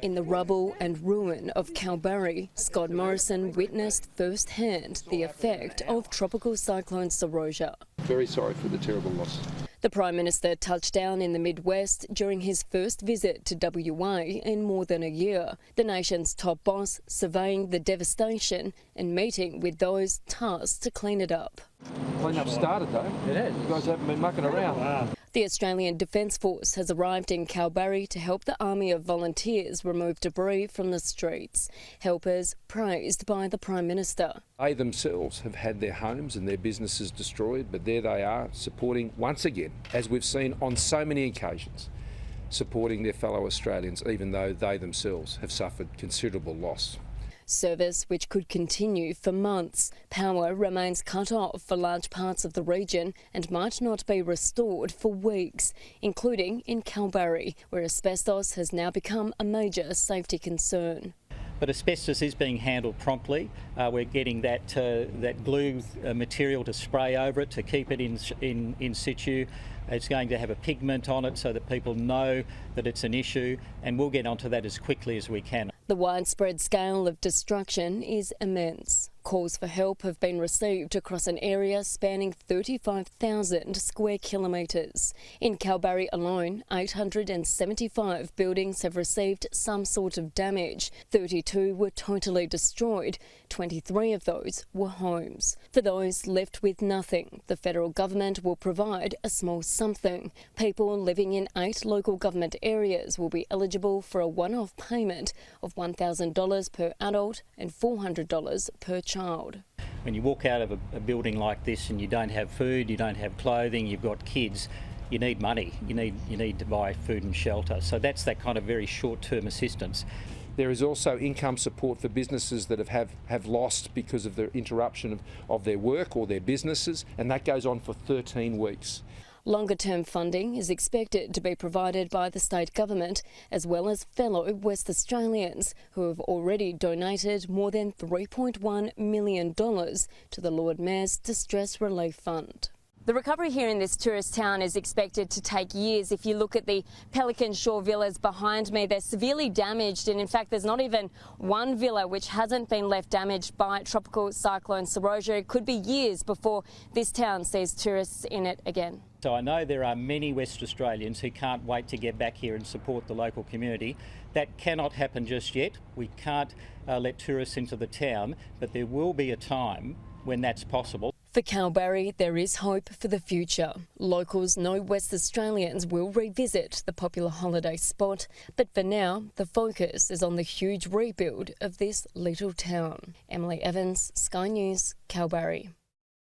In the rubble and ruin of Kalbarri, Scott Morrison witnessed firsthand the effect of Tropical Cyclone Seroja. Very sorry for the terrible loss. The Prime Minister touched down in the Midwest during his first visit to WA in more than a year. The nation's top boss surveying the devastation and meeting with those tasked to clean it up. Clean-up started though. It has. You guys haven't been mucking around. Wow. The Australian Defence Force has arrived in Kalbarri to help the army of volunteers remove debris from the streets. Helpers praised by the Prime Minister. They themselves have had their homes and their businesses destroyed, but there they are supporting once again, as we've seen on so many occasions, supporting their fellow Australians, even though they themselves have suffered considerable loss. Service which could continue for months. Power remains cut off for large parts of the region and might not be restored for weeks, including in Kalbarri, where asbestos has now become a major safety concern. But asbestos is being handled promptly. We're getting that glue material to spray over it to keep it in situ. It's going to have a pigment on it so that people know that it's an issue, and we'll get onto that as quickly as we can. The widespread scale of destruction is immense. Calls for help have been received across an area spanning 35,000 square kilometres. In Kalbarri alone, 875 buildings have received some sort of damage. 32 were totally destroyed. 23 of those were homes. For those left with nothing, the federal government will provide a small something. People living in 8 local government areas will be eligible for a one-off payment of $1,000 per adult and $400 per child. When you walk out of a building like this and you don't have food, you don't have clothing, you've got kids, you need money. You need to buy food and shelter. So that's that kind of very short-term assistance. There is also income support for businesses that have lost because of the interruption of their work or their businesses, and that goes on for 13 weeks. Longer-term funding is expected to be provided by the state government, as well as fellow West Australians who have already donated more than $3.1 million to the Lord Mayor's Distress Relief Fund. The recovery here in this tourist town is expected to take years. If you look at the Pelican Shore villas behind me, they're severely damaged, and in fact there's not even one villa which hasn't been left damaged by Tropical Cyclone Seroja. It could be years before this town sees tourists in it again. So I know there are many West Australians who can't wait to get back here and support the local community. That cannot happen just yet. We can't let tourists into the town, but there will be a time when that's possible. For Kalbarri, there is hope for the future. Locals know West Australians will revisit the popular holiday spot, but for now, the focus is on the huge rebuild of this little town. Emily Evans, Sky News, Kalbarri.